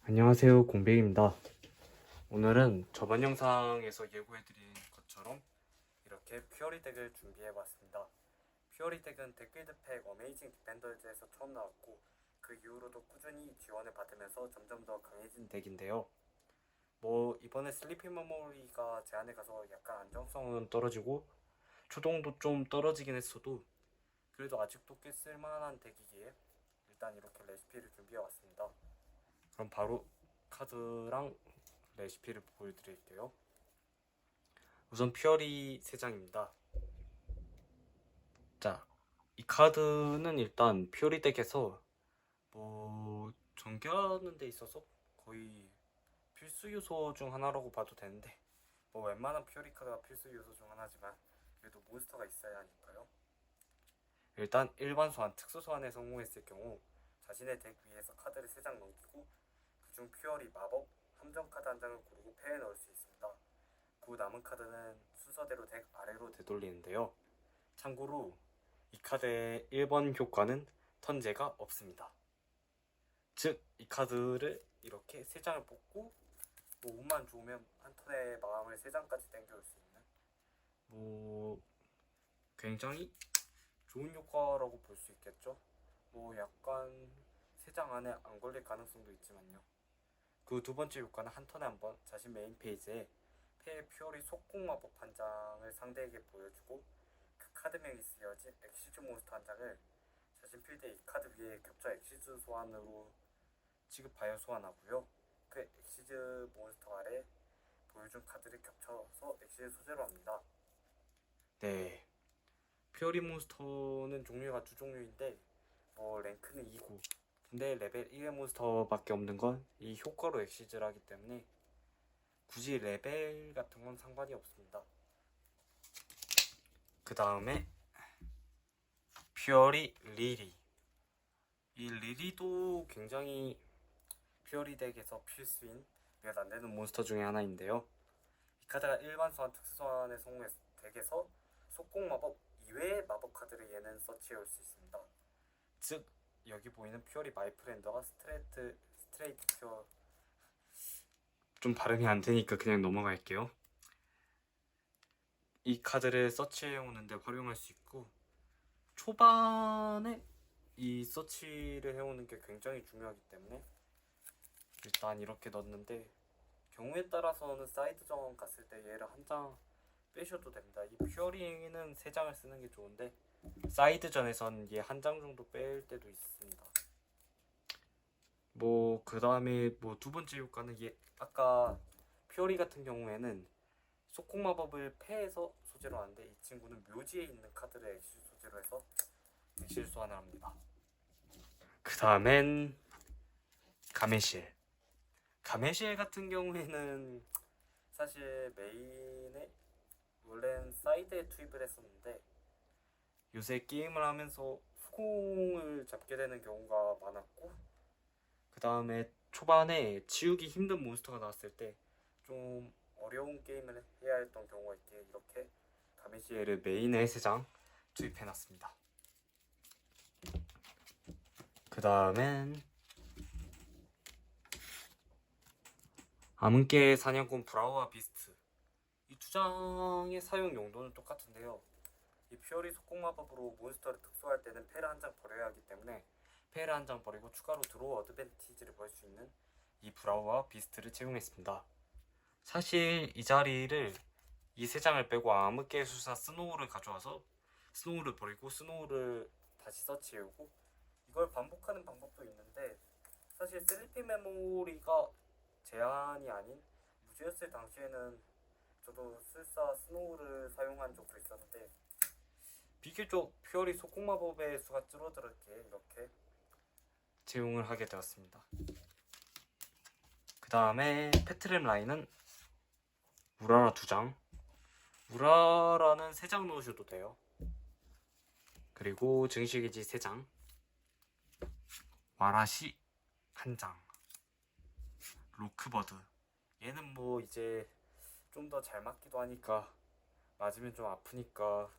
안녕하세요, 공백입니다. 오늘은 저번 영상에서 예고해드린 것처럼 이렇게 퓨어리 덱을 준비해봤습니다. 퓨어리 덱은 데크드 팩 어메이징 디펜더즈에서 처음 나왔고 그 이후로도 꾸준히 지원을 받으면서 점점 더 강해진 덱인데요. 이번에 슬리피 메모리가 제한에 가서 약간 안정성은 떨어지고 초동도 좀 떨어지긴 했어도 그래도 아직도 꽤 쓸만한 덱이기에 일단 이렇게 레시피를 준비해왔습니다. 그럼 바로 카드랑 레시피를 보여드릴게요. 우선 퓨어리 3장입니다. 자, 이 카드는 일단 퓨어리 덱에서 전개하는 데 있어서 거의 필수 요소 중 하나라고 봐도 되는데 웬만한 퓨어리 카드가 필수 요소 중 하나지만 그래도 몬스터가 있어야 하니까요. 일단 일반 소환, 특수 소환에 성공했을 경우 자신의 덱 위에서 카드를 3장 넘기고 그중 퓨어리, 마법, 함정 카드 한 장을 고르고 패에 넣을 수 있습니다. 그 남은 카드는 순서대로 덱 아래로 되돌리는데요. 참고로 이 카드의 1번 효과는 턴제가 없습니다. 즉, 이 카드를 이렇게 3장을 뽑고 운만 좋으면 한 턴에 마음을 3장까지 땡겨올 수 있는 굉장히 좋은 효과라고 볼 수 있겠죠. 약간 3장 안에 안 걸릴 가능성도 있지만요. 그 두 번째 효과는 한 턴에 한 번 자신 메인 페이지에 폐의 퓨어리 속공 마법 한 장을 상대에게 보여주고 그 카드명이 쓰여진 엑시즈 몬스터 한 장을 자신 필드에 이 카드 위에 겹쳐 엑시즈 소환으로 취급하여 소환하고요. 그 엑시즈 몬스터 아래 보여준 카드를 겹쳐서 엑시즈 소재로 합니다. 네, 퓨어리 몬스터는 종류가 두 종류인데 랭크는 2고 근데 레벨 1의 몬스터밖에 없는 건 이 효과로 엑시즈를 하기 때문에 굳이 레벨 같은 건 상관이 없습니다. 그 다음에 퓨어리 리리. 이 리리도 굉장히 퓨어리 덱에서 필수인 몇 안되는 몬스터 중에 하나인데요. 이 카드가 일반 소환, 특수 소환에 성공했을 덱에서 속공 마법 이외의 마법 카드를 얘는 서치해올 수 있습니다. 즉 여기 보이는 퓨어리 마이프렌더가 스트레이트 퓨어, 좀 발음이 안 되니까 그냥 넘어갈게요. 이 카드를 서치해오는데 활용할 수 있고 초반에 이 서치를 해오는 게 굉장히 중요하기 때문에 일단 이렇게 넣었는데 경우에 따라서는 사이드 전 갔을 때 얘를 한 장 빼셔도 됩니다. 이 퓨어리는 3장을 쓰는 게 좋은데 사이드 전에선 얘 한 장 정도 뺄 때도 있습니다. 그 다음에 두 번째 효과는 얘 아까 퓨어리 같은 경우에는 속공 마법을 패해서 소재로 하는데 이 친구는 묘지에 있는 카드를 엑시즈 소재로 해서 엑시즈 소환을 합니다. 그 다음엔 가메시엘. 가메시엘 같은 경우에는 사실 메인에 원래는 사이드에 투입을 했었는데 요새 게임을 하면서 후공을 잡게 되는 경우가 많았고 그 다음에 초반에 지우기 힘든 몬스터가 나왔을 때 좀 어려운 게임을 해야 했던 경우가 있기에 이렇게 가메시엘을 메인에 3장 투입해놨습니다. 그 다음엔 암흑계의 사냥꾼 브라우와 비스트. 이 2장의 사용 용도는 똑같은데요. 이 퓨어리 속공 마법으로 몬스터를 특수할 때는 패를 한 장 버려야 하기 때문에 패를 한 장 버리고 추가로 드로우 어드밴티지를 벌 수 있는 이 브라우와 비스트를 채용했습니다. 사실 이 자리를 이 3장을 빼고 암흑계의 수사 스노우를 가져와서 스노우를 버리고 스노우를 다시 서치해오고 이걸 반복하는 방법도 있는데 사실 슬리피 메모리가 제한이 아닌 무제였을 당시에는 저도 술사 스노우를 사용한 적도 있었는데 비교적 퓨어리 속공 마법의 수가 줄어들었기에 이렇게 채용을 하게 되었습니다. 그 다음에 패트렘 라인은 우라라 2장, 우라라는 3장 넣으셔도 돼요. 그리고 증식의지 3장, 와라시 1장, 로크버드. 얘는 이제 좀 더 잘 맞기도 하니까 맞으면 좀 아프니까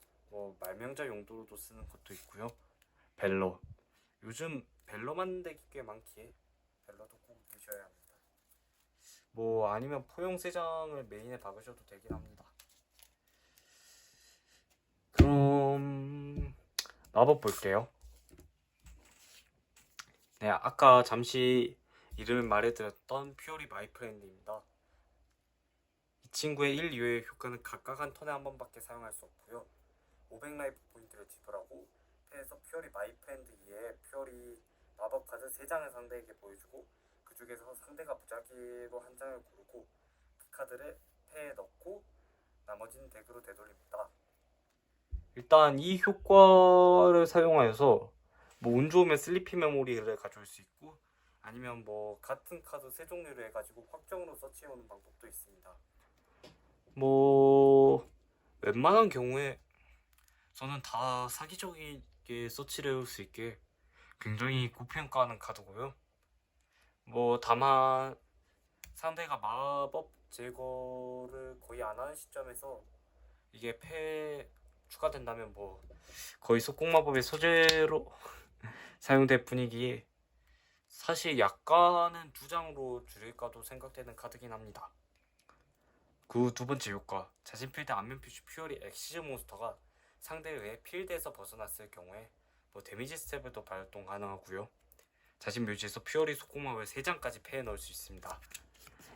말명자 용도로도 쓰는 것도 있고요. 벨러. 요즘 벨러 만든 덱이 꽤 많기에 벨러도 꼭 넣으셔야 합니다. 뭐 아니면 포용 3장을 메인에 박으셔도 되긴 합니다. 그럼 마법 볼게요. 네, 아까 잠시 이름을 말해드렸던 퓨어리 마이 프렌드입니다. 이 친구의 1, 2회의 효과는 각각 한 턴에 한 번밖에 사용할 수 없고요. 500 라이프 포인트를 지불하고 패에서 퓨어리 마이 프렌드 2의 퓨어리 마법 카드 3장을 상대에게 보여주고 그 중에서 상대가 무작위로 한 장을 고르고 그 카드를 패에 넣고 나머지는 덱으로 되돌립니다. 일단 이 효과를 사용하여서 뭐 운 좋으면 슬리피 메모리를 가져올 수 있고 아니면 뭐 같은 카드 3종류를 해가지고 확정으로 서치해오는 방법도 있습니다. 뭐 웬만한 경우에 저는 다 사기적이게 서치를 해올 수 있게 굉장히 고평가하는 카드고요. 뭐 다만 상대가 마법 제거를 거의 안 하는 시점에서 이게 패 추가된다면 뭐 거의 속공마법의 소재로 사용될 분위기에 사실 약간은 2장으로 줄일까도 생각되는 카드긴 합니다. 그 두 번째 효과, 자신 필드 안면 표시 퓨어리 엑시즈 몬스터가 상대에 의해 필드에서 벗어났을 경우에 뭐 데미지 스텝도 발동 가능하고요. 자신 묘지에서 퓨어리 속공마법을 3장까지 패에 넣을 수 있습니다.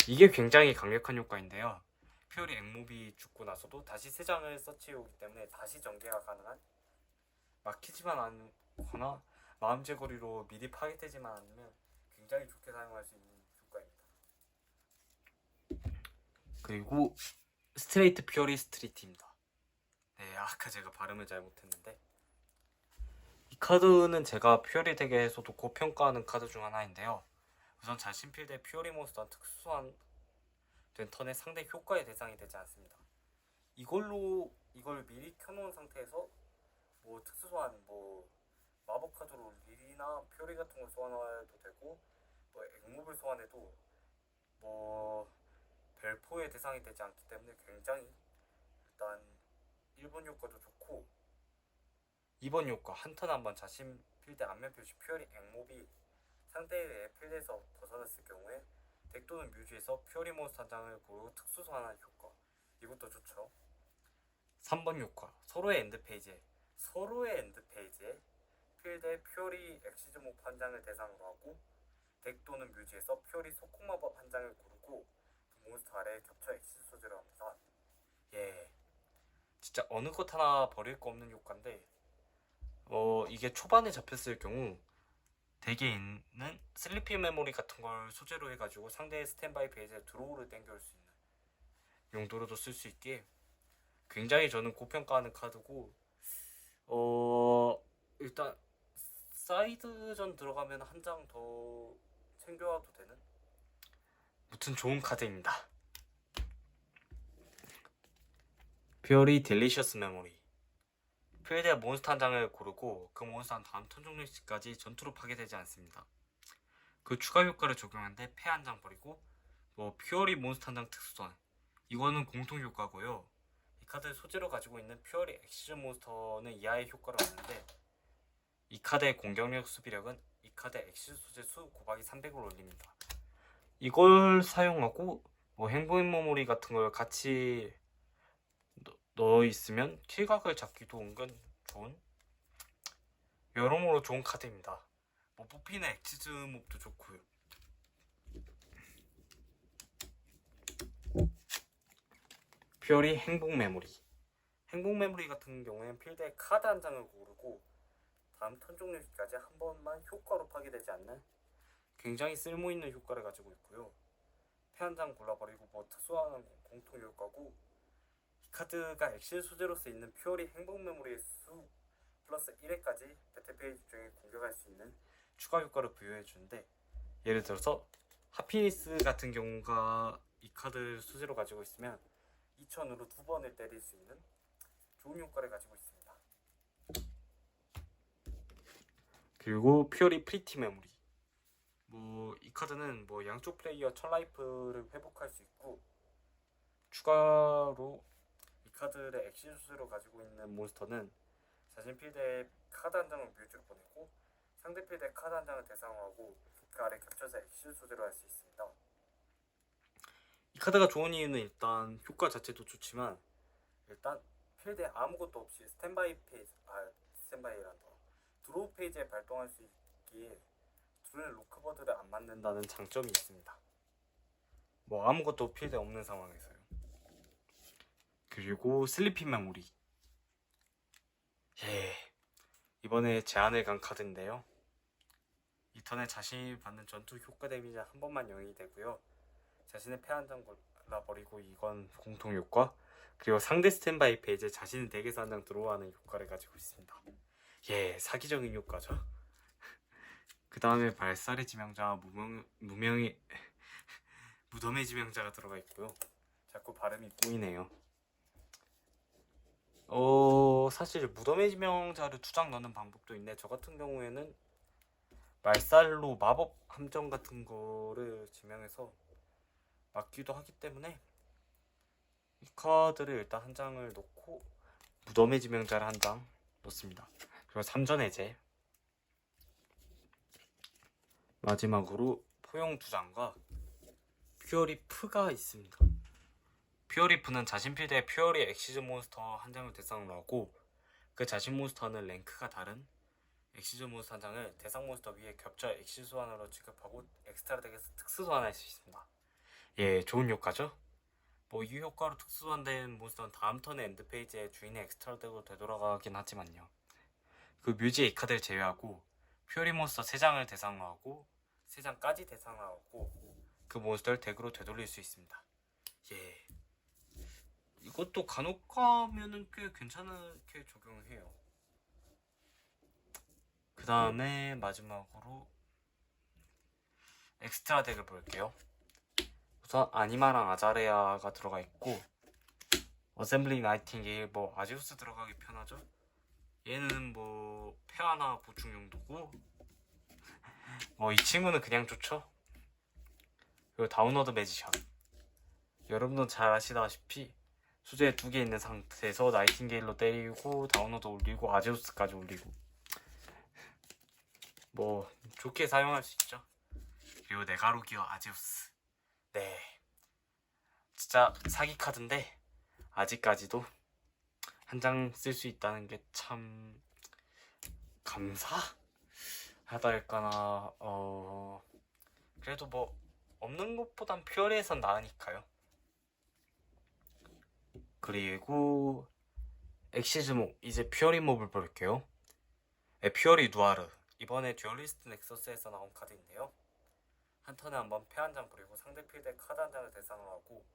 이게 굉장히 강력한 효과인데요. 퓨어리 엑몹이 죽고 나서도 다시 3장을 서치해오기 때문에 다시 전개가 가능한, 막히지만 않거나 마음 제거리로 미리 파괴되지만 않으면 굉장히 좋게 사용할 수 있는 효과입니다. 그리고 스트레이트 퓨어리 스트리트입니다. 네, 아까 제가 발음을 잘못했는데 이 카드는 제가 퓨어리 덱에서도 고평가하는 카드 중 하나인데요. 우선 자신 필드의 퓨어리 몬스터는 특수한 된 턴에 상대 효과의 대상이 되지 않습니다. 이걸 미리 켜놓은 상태에서 뭐 특수소환, 뭐 마법 카드로 릴이나 퓨어리 같은 걸 소환해도 되고 뭐 엑몹을 소환해도 뭐 벨포의 대상이 되지 않기 때문에 굉장히 일단 1번 효과도 좋고 2번 효과 한 턴 한번 자신 필드 안면 표시 퓨어리 엑몹이 상대의 필드에서 벗어났을 경우에 덱 또는 뮤즈에서 퓨어리 몬스터 한 장을 고르고 특수 소환하는 효과, 이것도 좋죠. 3번 효과 서로의 엔드페이지에 필드의 퓨어리 엑시즈 몹 한 장을 대상으로 하고 덱 또는 뮤즈에서 퓨어리 속공마법 한 장을 고르고 그 몬스터 아래에 겹쳐 엑시즈 소재로 합니다. 예, 진짜 어느 것 하나 버릴 거 없는 효과인데 이게 초반에 잡혔을 경우 덱에 있는 슬리피 메모리 같은 걸 소재로 해가지고 상대의 스탠바이 페이지에 드로우를 땡겨올 수 있는 용도로도 쓸 수 있게 굉장히 저는 고평가하는 카드고 일단 사이드전 들어가면 한 장 더 챙겨와도 되는 무튼 좋은 카드입니다. 퓨어리 딜리셔스 메모리 필드에 몬스터 한 장을 고르고 그 몬스터는 다음 턴 종료 시까지 전투로 파괴되지 않습니다. 그 추가 효과를 적용하는데 패 한 장 버리고 뭐 퓨어리 몬스터 한 장 특수소환, 이거는 공통 효과고요. 이 카드를 소재로 가지고 있는 퓨어리 엑시즈 몬스터는 이하의 효과를 얻는데 이 카드의 공격력 수비력은 이 카드의 엑시즈 소재 수 곱하기 300을 올립니다. 이걸 사용하고 뭐 행보인 메모리 같은 걸 같이 넣어 있으면 킬각을 잡기도 은근 좋은, 여러모로 좋은 카드입니다. 뭐 뽑히는 엑시즈 몹도 좋고요. 퓨어리 행복 메모리 같은 경우에는 필드에 카드 한 장을 고르고 다음 턴 종료기까지 한 번만 효과로 파괴되지 않는 굉장히 쓸모있는 효과를 가지고 있고요. 패 한 장 골라버리고 뭐 특수한 공통 효과고, 이 카드가 엑실 소재로 쓰이는 퓨어리 행복 메모리의 수 플러스 1회까지 배틀 페이지 중에 공격할 수 있는 추가 효과를 부여해주는데, 예를 들어서 하피니스 같은 경우가 이 카드 소재로 가지고 있으면 2000으로 2번을 때릴 수 있는 좋은 효과를 가지고 있습니다. 그리고 퓨어리 프리티 메모리, 뭐 이 카드는 뭐 양쪽 플레이어 1000라이프를 회복할 수 있고, 추가로 이 카드를 엑시 수로 가지고 있는 몬스터는 자신 필드에 카드 한 장을 뮤즈로 보내고 상대 필드에 카드 한 장을 대상으로 하고 그 아래 겹쳐서 엑시 소재로 할 수 있습니다. 이 카드가 좋은 이유는 일단 효과 자체도 좋지만 일단 필드에 아무것도 없이 스탠바이란다. 드로우 페이지에 발동할 수 있기에 둘 로크버드를 안 맞는다는 장점이 있습니다. 뭐 아무것도 필드에 없는 상황에서요. 그리고 슬리핑 메모리. 이번에 제안을 간 카드인데요. 이 턴에 자신이 받는 전투 효과 데미지 한 번만 0이 되고요. 자신의 패 한 장 골라버리고 이건 공통 효과. 그리고 상대 스탠바이 페이지에 자신의 덱에서 한 장 들어와는 효과를 가지고 있습니다. 사기적인 효과죠. 그 다음에 발살의 지명자, 무덤의 지명자가 들어가 있고요. 자꾸 발음이 꼬이네요. 사실 무덤의 지명자를 2장 넣는 방법도 있네. 저 같은 경우에는 말살로 마법 함정 같은 거를 지명해서 막기도 하기 때문에 이 카드를 일단 한 장을 놓고 무덤의 지명자를 한 장 놓습니다. 그리고 3전 해제. 마지막으로 포용 2장과 퓨어리프가 있습니다. 퓨어리프는 자신 필드에 퓨어리 엑시즈 몬스터 한 장을 대상으로 하고 그 자신 몬스터는 랭크가 다른 엑시즈 몬스터 한 장을 대상 몬스터 위에 겹쳐 엑시즈 소환으로 취급하고 엑스트라 덱에서 특수 소환할 수 있습니다. 좋은 효과죠? 이 효과로 특수 소환된 몬스터는 다음 턴에 엔드 페이지에 주인의 엑스트라 덱으로 되돌아가긴 하지만요. 그 묘지의 이 카드를 제외하고 퓨어리 몬스터 3장을 대상으로 하고 3장까지 대상으로 하고 그 몬스터를 덱으로 되돌릴 수 있습니다. 이것도 간혹 가면은 꽤 괜찮게 적용해요. 그 다음에 마지막으로 엑스트라 덱을 볼게요. 우선 아니마랑 아자레아가 들어가 있고 어셈블링 나이팅게일 아지우스 들어가기 편하죠. 얘는 페아나 보충 용도고 이 친구는 그냥 좋죠. 그리고 다운워드 매지션. 여러분도 잘 아시다시피 수제 2개 있는 상태에서 나이팅게일로 때리고 다운워드 올리고 아제우스까지 올리고 좋게 사용할 수 있죠. 그리고 네가로기어 아제우스. 진짜 사기 카드인데 아직까지도 한 장 쓸 수 있다는 게 참 감사하다 할까나. 그래도 없는 것보단 퓨어리에선 나으니까요. 그리고 엑시즈모, 이제 퓨어리 몹을 볼게요. 퓨어리 누아르. 이번에 듀얼리스트 넥서스에서 나온 카드인데요. 한 턴에 한번 패 한 장 부리고 상대 필드에 카드 한 장을 대상으로 하고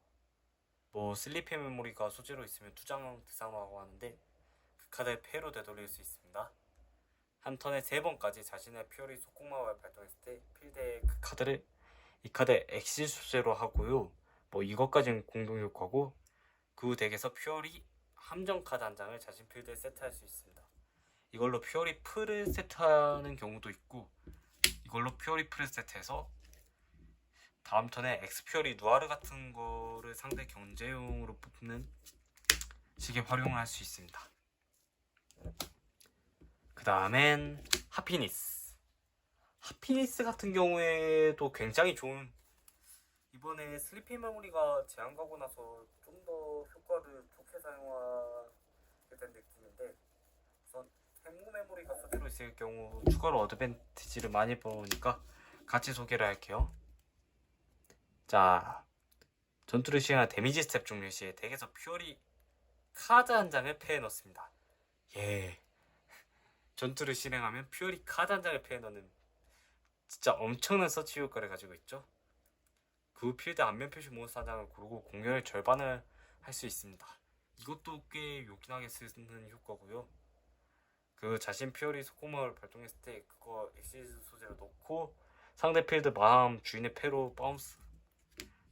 슬리피 메모리가 소재로 있으면 2장 대상으로 하고 하는데 그 카드를 패로 되돌릴 수 있습니다. 한 턴에 3번까지 자신의 퓨어리 속공마법을 발동했을 때 필드에 그 카드를 이 카드에 엑시 소재로 하고요. 이것까지는 공동 효과고 그 덱에서 퓨어리 함정 카드 한 장을 자신 필드에 세트할 수 있습니다. 이걸로 퓨어리 풀을 세트하는 경우도 있고 이걸로 퓨어리 풀을 세트해서 다음 턴에 엑스퓨어리 누아르 같은 거를 상대 견제용으로 뽑는 식의 활용을 할 수 있습니다. 그 다음엔 하피니스. 하피니스 같은 경우에도 굉장히 좋은, 이번에 슬리피 메모리가 제한가고 나서 좀 더 효과를 좋게 사용하게 된 느낌인데 우선 행무 메모리가 소재로 있을 경우 추가로 어드밴티지를 많이 보니까 같이 소개를 할게요. 자, 전투를 시행한 데미지 스텝 종료 시에 덱에서 퓨어리 카드 한 장을 패에 넣습니다. 전투를 실행하면 퓨어리 카드 한 장을 패에 넣는 진짜 엄청난 서치 효과를 가지고 있죠. 그 필드 안면 표시 몬스터 한 장을 고르고 공격의 절반을 할 수 있습니다. 이것도 꽤 요긴하게 쓰는 효과고요. 그 자신 퓨어리 속공마법을 발동했을 때 그거 엑시즈 소재로 넣고 상대 필드 마음 주인의 패로 바운스.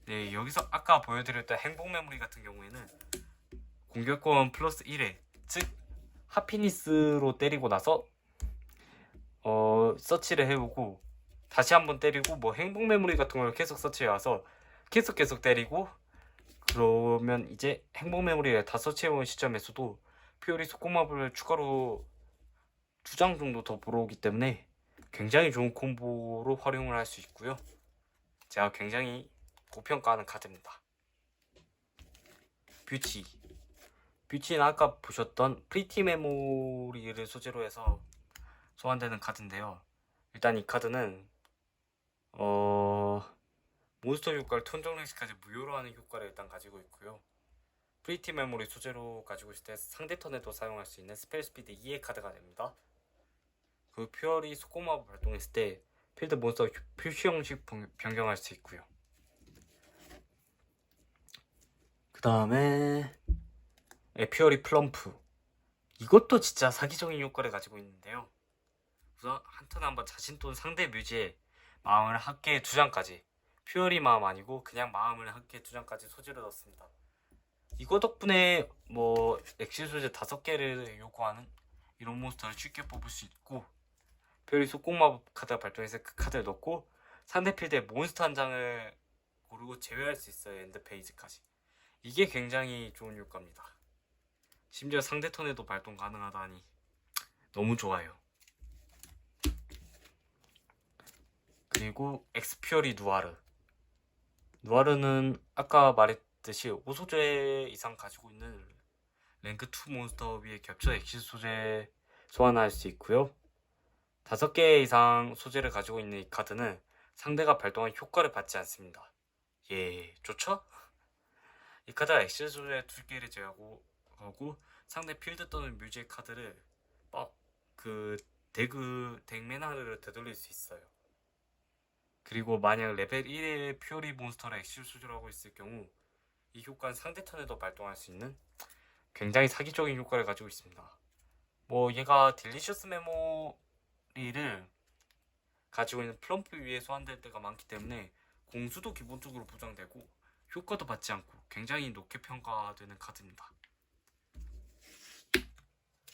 여기서 아까 보여드렸던 행복 메모리 같은 경우에는 공격권 플러스 1회, 즉 하피니스로 때리고 나서 서치를 해오고 다시 한번 때리고 행복 메모리 같은 걸 계속 서치해와서 계속 때리고 그러면 이제 행복 메모리를 다 서치해온 시점에서도 퓨어리 속공마법을 추가로 2장 정도 더 불어오기 때문에 굉장히 좋은 콤보로 활용을 할 수 있고요. 제가 굉장히 고평가하는 카드입니다. 뷰티는 아까 보셨던 프리티 메모리를 소재로 해서 소환되는 카드인데요. 일단 이 카드는 몬스터 효과를 턴정렉스까지 무효로 하는 효과를 일단 가지고 있고요. 프리티 메모리 소재로 가지고 있을 때 상대 턴에도 사용할 수 있는 스펠 스피드 2의 카드가 됩니다. 그 퓨어리 속공마법 발동했을 때 필드 몬스터 표시 형식 변경할 수 있고요. 그 다음에 퓨어리 플럼프, 이것도 진짜 사기적인 효과를 가지고 있는데요. 우선 한 턴에 한번 자신 또는 상대 뮤지에 마음을 한 개에 2장까지, 퓨어리 마음 아니고 그냥 마음을 한 개에 2장까지 소지를 넣습니다. 이거 덕분에 뭐 엑시 소재 5개를 요구하는 이런 몬스터를 쉽게 뽑을 수 있고, 퓨어리 속공마법 카드가 발동해서 그 카드를 넣고 상대 필드에 몬스터 한 장을 고르고 제외할 수 있어요. 엔드 페이지까지. 이게 굉장히 좋은 효과입니다. 심지어 상대 턴에도 발동 가능하다니 너무 좋아요. 그리고 엑스퓨어리 누아르는 아까 말했듯이 5소재 이상 가지고 있는 랭크 2 몬스터 위에 겹쳐 엑시 소재 소환할 수 있고요. 5개 이상 소재를 가지고 있는 이 카드는 상대가 발동한 효과를 받지 않습니다. 예, 좋죠? 이 카드가 엑시 소재 2개를 제외하고 상대 필드 또는 뮤지의 카드를 덱 매너를 되돌릴 수 있어요. 그리고 만약 레벨 1의 퓨어리 몬스터를 엑시 소재로 하고 있을 경우 이 효과는 상대 턴에도 발동할 수 있는 굉장히 사기적인 효과를 가지고 있습니다. 뭐 얘가 딜리셔스 메모리를 가지고 있는 플럼프 위에 소환될 때가 많기 때문에 공수도 기본적으로 보장되고 효과도 받지 않고 굉장히 높게 평가되는 카드입니다.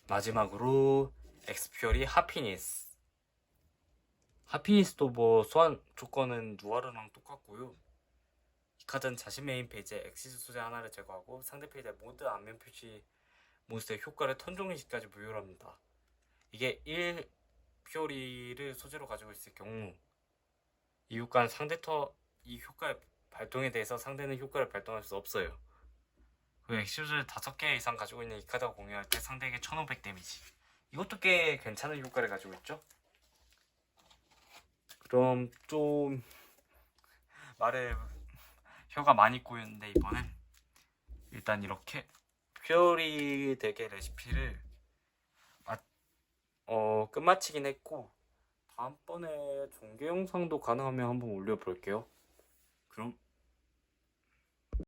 마지막으로 엑스퓨어리 하피니스도 뭐 소환 조건은 누아르랑 똑같고요. 이 카드는 자신 메인 페이지에 엑시즈 소재 하나를 제거하고 상대 페이지에 모든 안면 표시 몬스터의 효과를 턴종일시까지 무효로 합니다. 이게 1 퓨어리를 소재로 가지고 있을 경우 이 효과는 이 효과의 발동에 대해서 상대는 효과를 발동할 수 없어요. 그리고 엑시즈를 5개 이상 가지고 있는 이 카드가 공유할 때 상대에게 1500 데미지. 이것도 꽤 괜찮은 효과를 가지고 있죠. 그럼 좀 말에 혀가 많이 꼬였는데 이번엔 일단 이렇게 퓨어리 덱의 레시피를 끝마치긴 했고, 다음번에 종교 영상도 가능하면 한번 올려볼게요. 그럼